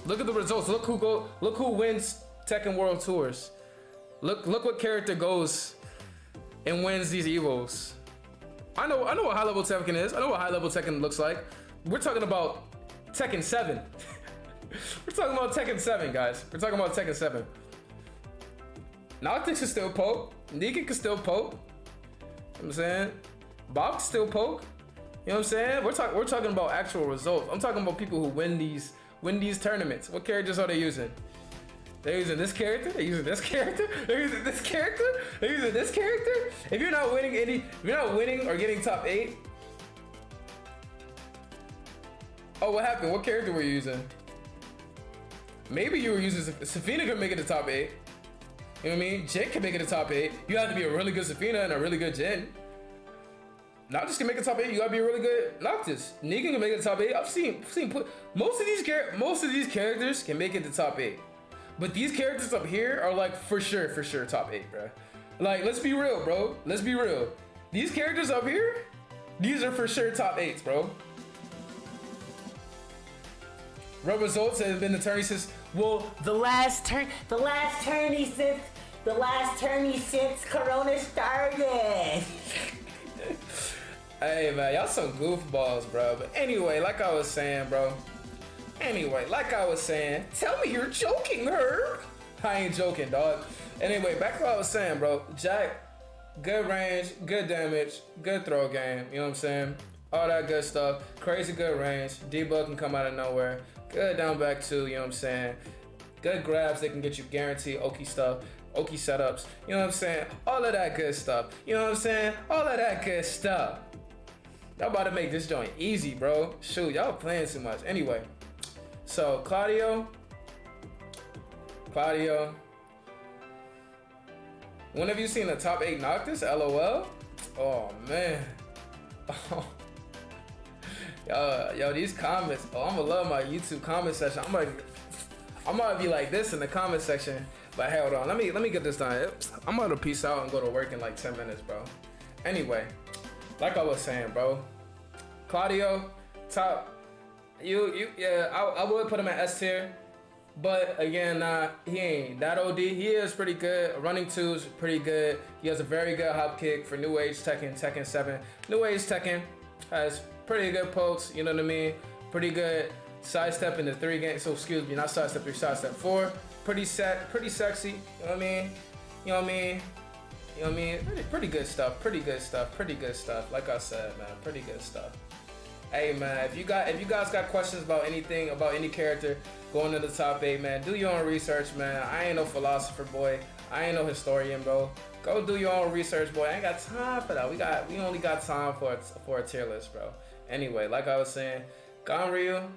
Look who wins Tekken World Tours. Look what character goes and wins these Evos. I know what high level Tekken is. I know what high level Tekken looks like. We're talking about Tekken 7. We're talking about Tekken 7, guys. We're talking about Tekken 7. Noctis can still poke. Negan can still poke. You know what I'm saying? Bob can still poke. You know what I'm saying? We're talking about actual results. I'm talking about people who win these tournaments. What characters are they using? They're using this character. They're using this character. They're using this character. They're using this character. If you're not winning or getting top 8. Oh, what happened? What character were you using? Maybe you were using Safina could make it to top 8. You know what I mean? Jake can make it to top 8. You have to be a really good Safina and a really good Jin. Noctis can make it top 8. You gotta be a really good Noctis. Negan can make it to top 8. I've seen most of these characters can make it to top 8. But these characters up here are like for sure top 8, bro. Like, let's be real, bro. Let's be real. These characters up here, these are for sure top 8s, bro. What results have been the tourney since, well, the last tourney since Corona started. Hey man, y'all some goofballs, bro. But anyway, like I was saying, bro. Tell me you're joking, Herb. I ain't joking, dog. Anyway, back to what I was saying, bro. Jack, good range, good damage, good throw game. You know what I'm saying? All that good stuff. Crazy good range. Debug can come out of nowhere. Good down back too. You know what I'm saying? Good grabs. They can get you guaranteed Oki stuff. Oki setups. You know what I'm saying? All of that good stuff. You know what I'm saying? All of that good stuff. Y'all about to make this joint easy, bro. Shoot, y'all playing too much. Anyway, so Claudio. When have you seen the top 8 Noctis? LOL. Oh man. Yo, these comments. Oh, I'ma love my YouTube comment section. I'm gonna be like this in the comment section. But hold on, let me get this done. I'm gonna peace out and go to work in like 10 minutes, bro. Anyway. Like I was saying, bro, Claudio, top, yeah, I would put him at S tier, but again, he ain't that OD. He is pretty good. Running 2's pretty good. He has a very good hop kick for New Age Tekken 7. New Age Tekken has pretty good pokes, you know what I mean? Pretty good sidestep in the 3 game, so excuse me, not sidestep 3, sidestep 4. Pretty sexy, you know what I mean? You know what I mean? You know what I mean? Pretty good stuff. Like I said, man, pretty good stuff. Hey man, if you guys got questions about anything, about any character going to the top 8, man, do your own research, man. I ain't no philosopher, boy. I ain't no historian, bro. Go do your own research, boy. I ain't got time for that. We only got time for a tier list, bro. Anyway, like I was saying, Ganryu.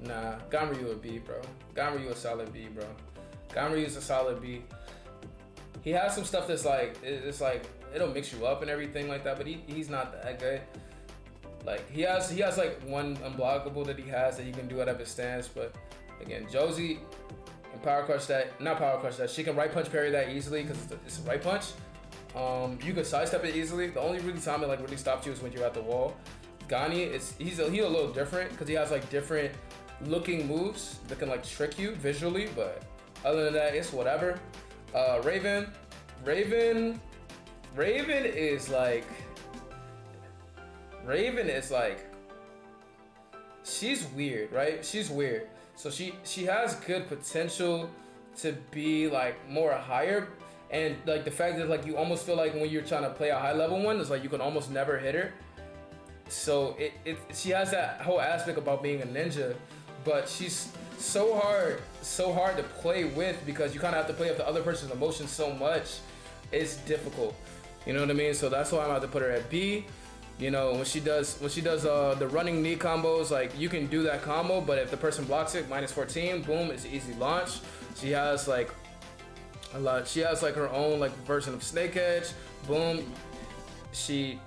Nah, Ganryu a B, bro. Ganryu a solid B, bro. Ganryu's a solid B. He has some stuff that's like, it's like, it'll mix you up and everything like that, but he's not that good. Like, he has like one unblockable that he has that he can do out of his stance, but again, Josie and she can right punch parry that easily because it's a right punch. You can sidestep it easily. The only really time it like really stops you is when you're at the wall. Gani, he's a little different because he has like different looking moves that can like trick you visually, but other than that, it's whatever. Raven is like, she's weird, right? She's weird. So she has good potential to be like more higher, and like the fact that like you almost feel like when you're trying to play a high level one, it's like you can almost never hit her. So she has that whole aspect about being a ninja, but she's so hard to play with because you kind of have to play up the other person's emotions so much. It's difficult, you know what I mean? So that's why I'm about to put her at B. You know, when she does the running knee combos, like you can do that combo, but if the person blocks it, -14, boom, it's easy launch. She has like a lot. She has like her own like version of Snake Edge, boom. She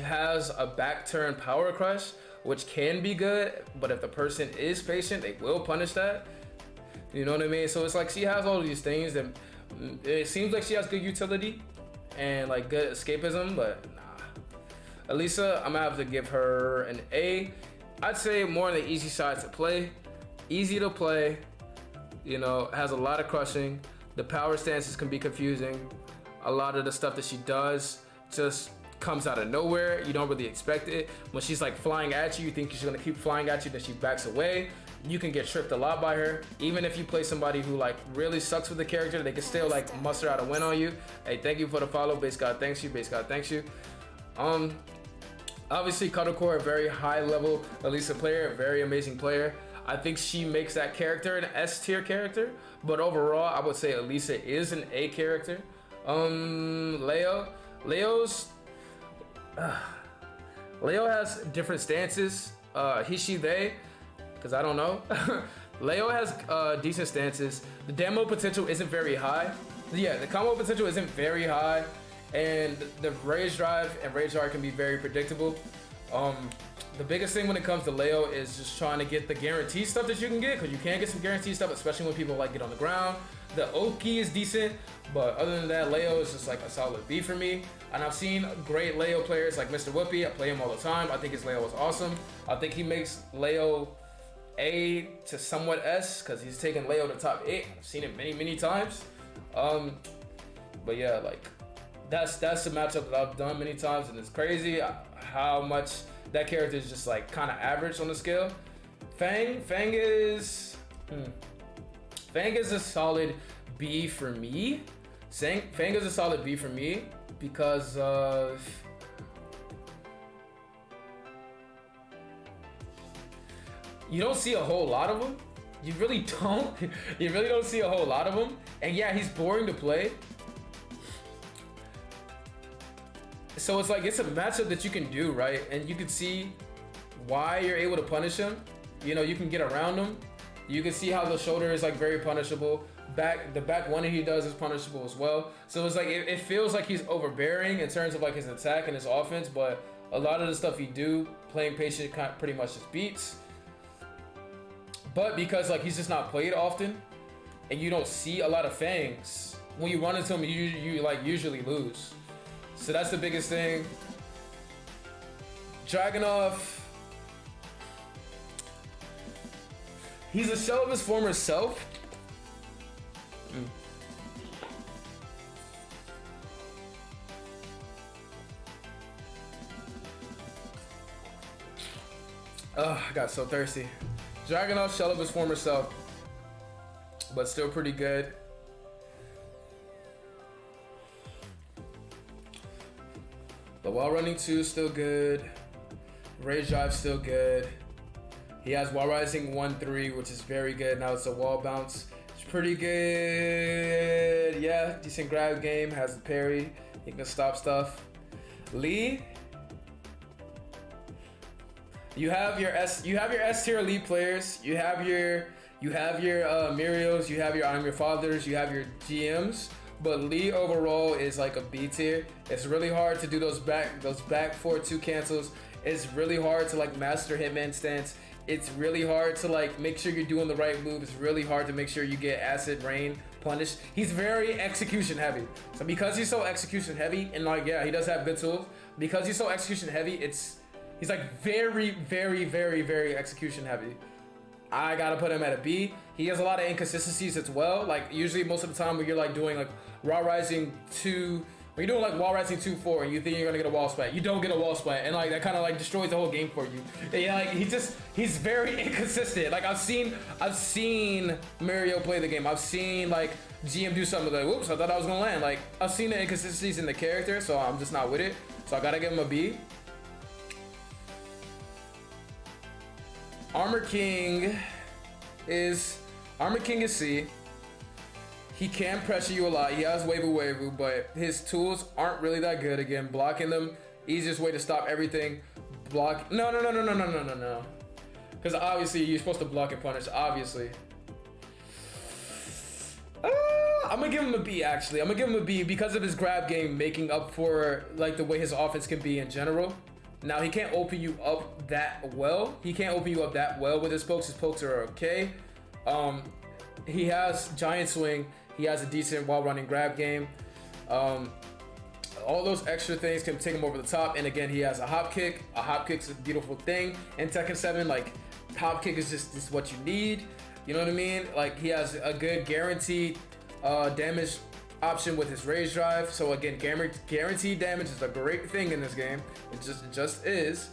has a back turn power crush, which can be good, but if the person is patient, they will punish that. You know what I mean? So it's like she has all of these things that it seems like she has good utility and like good escapism, but nah. Elisa, I'm gonna have to give her an A. I'd say more on the easy side to play. Easy to play, you know, has a lot of crushing. The power stances can be confusing. A lot of the stuff that she does just comes out of nowhere. You don't really expect it. When she's like flying at you, you think she's gonna keep flying at you, then she backs away. You can get tripped a lot by her. Even if you play somebody who like really sucks with the character, they can still like muster out a win on you. Hey, thank you for the follow. Base God thanks you. Base God thanks you. Obviously Cuddlecore, a very high level Elisa player, very amazing player. I think she makes that character an S tier character, but overall I would say Elisa is an A character. Leo has different stances. He, she, they, because I don't know. Leo has decent stances. The demo potential isn't very high. Yeah, the combo potential isn't very high, and the rage drive and rage art can be very predictable. The biggest thing when it comes to Leo is just trying to get the guaranteed stuff that you can get, because you can get some guaranteed stuff, especially when people like get on the ground. The Oki is decent, but other than that, Leo is just like a solid B for me. And I've seen great Leo players like Mr. Whoopi. I play him all the time. I think his Leo is awesome. I think he makes Leo A to somewhat S, because he's taken Leo to top 8. I've seen it many, many times. But yeah, like that's a matchup that I've done many times, and it's crazy how much that character is just like kind of average on the scale. Fang is a solid B for me. Fang is a solid B for me because of you don't see a whole lot of them. You really don't. You really don't see a whole lot of them. And yeah, he's boring to play. So it's like, it's a matchup that you can do, right? And you can see why you're able to punish him. You know, you can get around him. You can see how the shoulder is like very punishable. The back one he does is punishable as well. So it's like, it feels like he's overbearing in terms of like his attack and his offense, but a lot of the stuff he do, playing patient pretty much just beats. But because like he's just not played often, and you don't see a lot of Fangs, when you run into him, you like usually lose. So that's the biggest thing. Dragunov, he's a shell of his former self. Oh, I got so thirsty. Dragunov, shell of his former self, but still pretty good. The wall running 2 still good. Rage drive still good. He has wall rising 1-3, which is very good. Now it's a wall bounce. It's pretty good. Yeah, decent grab game. Has the parry. He can stop stuff. Lee. You have your S tier elite players. You have your Mirios. You have your I'm Your Fathers. You have your GMs. But Lee overall is like a B tier. It's really hard to do those back 4-2 cancels. It's really hard to like master Hitman stance. It's really hard to like make sure you're doing the right move. It's really hard to make sure you get acid rain punished. He's very execution heavy. So because he's so execution heavy, and like yeah, he does have good tools. Because he's so execution heavy, he's like very, very, very, very execution heavy. I gotta put him at a B. He has a lot of inconsistencies as well. Like usually most of the time when you're like doing like raw rising 2, when you're doing like wall rising 2-4 and you think you're gonna get a wall splat, you don't get a wall splat, and like that kind of like destroys the whole game for you. Yeah, like he's very inconsistent. Like I've seen Mario play the game. I've seen like GM do something like, whoops, I thought I was gonna land. Like I've seen the inconsistencies in the character, so I'm just not with it. So I gotta give him a B. Armor King is C. He can pressure you a lot. He has Wavu, but his tools aren't really that good. Again, blocking them, easiest way to stop everything. Block. No. Because obviously you're supposed to block and punish. Obviously. I'm gonna give him a B. Actually, I'm gonna give him a B because of his grab game, making up for like the way his offense can be in general. Now he can't open you up that well. He can't open you up that well with his pokes. His pokes are okay. He has giant swing. He has a decent wall running grab game. All those extra things can take him over the top. And again, he has a hop kick. A hop kick's a beautiful thing. In Tekken 7, like hop kick is just what you need. You know what I mean? Like he has a good guaranteed damage option with his rage drive. So again, guaranteed damage is a great thing in this game. It just is.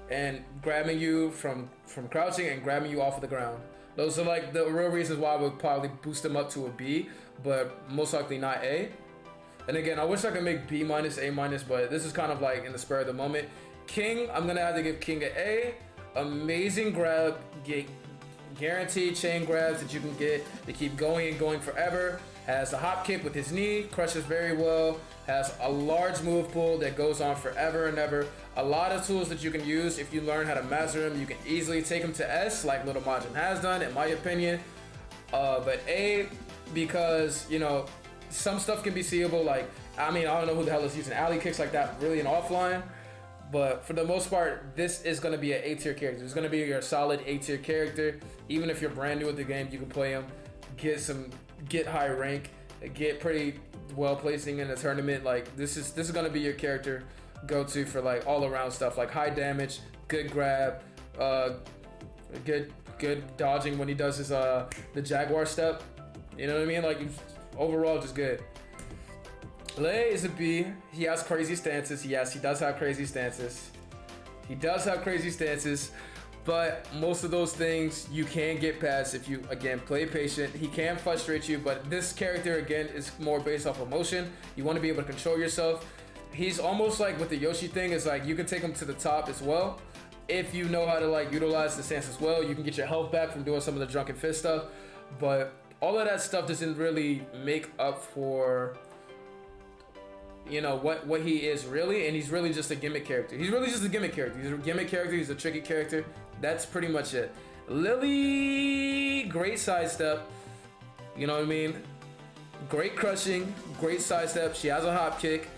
And grabbing you from crouching and grabbing you off of the ground. Those are like the real reasons why I would probably boost him up to a B, but most likely not A. And again, I wish I could make B minus, A minus, but this is kind of like in the spur of the moment. King, I'm gonna have to give King an A. Amazing grab, guaranteed chain grabs that you can get to keep going and going forever. Has a hop kick with his knee, crushes very well. Has a large move pool that goes on forever and ever. A lot of tools that you can use if you learn how to master them. You can easily take them to S, like Little Majin has done, in my opinion. But A, because you know some stuff can be seeable. Like I mean, I don't know who the hell is using alley kicks like that really in offline. But for the most part, this is going to be an A tier character. It's going to be your solid A tier character. Even if you're brand new at the game, you can play him, get high rank, get pretty well placing in a tournament. Like this is going to be your character go-to for like all around stuff, like high damage, good grab, good dodging when he does his the Jaguar step. You know what I mean? Like overall, just good. Lei is a B. He has crazy stances. Yes, he does have crazy stances. He does have crazy stances, but most of those things you can get past if you, again, play patient. He can frustrate you, but this character, again, is more based off emotion. You want to be able to control yourself. He's almost like with the Yoshi thing, it's like you can take him to the top as well. If you know how to like utilize the stance as well, you can get your health back from doing some of the drunken fist stuff. But all of that stuff doesn't really make up for, you know, what he is really, and he's really just a gimmick character. He's really just a gimmick character. He's a gimmick character. He's a tricky character. That's pretty much it. Lily, great sidestep. You know what I mean? Great crushing, great sidestep. She has a hop kick.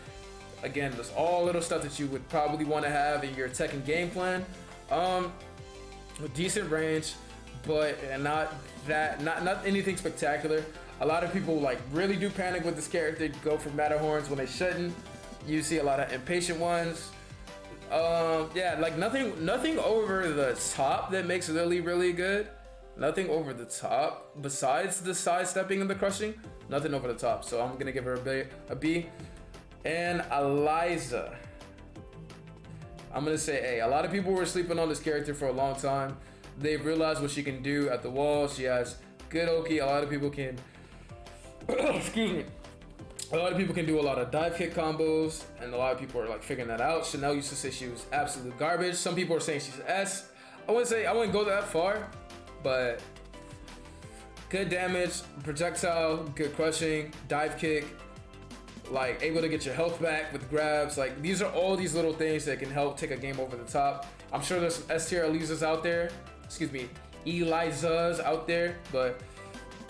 Again, that's all little stuff that you would probably want to have in your Tekken game plan. Decent range, but not anything spectacular. A lot of people like really do panic with this character, go for Matterhorns when they shouldn't. You see a lot of impatient ones. Yeah, like nothing over the top that makes Lily really good. Nothing over the top besides the sidestepping and the crushing. Nothing over the top. So I'm gonna give her a B. And Eliza, I'm gonna say A. A lot of people were sleeping on this character for a long time. They've realized what she can do at the wall. She has good Oki. A lot of people can excuse me. A lot of people can do a lot of dive kick combos, and a lot of people are like figuring that out. Chanel used to say she was absolute garbage. Some people are saying she's S. I wouldn't go that far, but good damage, projectile, good crushing, dive kick, like able to get your health back with grabs. Like these are all these little things that can help take a game over the top. I'm sure there's some S tier Elizas out there. Excuse me, Elizas out there, but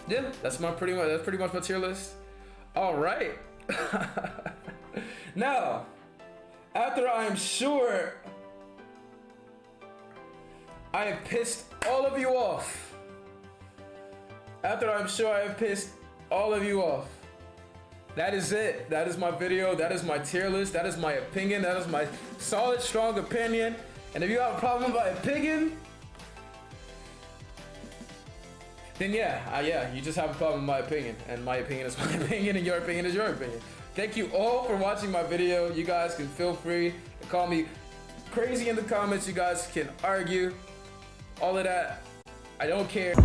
yeah, that's pretty much my tier list. All right. Now, after I am sure I have pissed all of you off. That is it. That is my video. That is my tier list. That is my opinion. That is my solid, strong opinion. And if you have a problem with my opinion, then yeah, you just have a problem with my opinion. And my opinion is my opinion, and your opinion is your opinion. Thank you all for watching my video. You guys can feel free to call me crazy in the comments. You guys can argue. All of that. I don't care.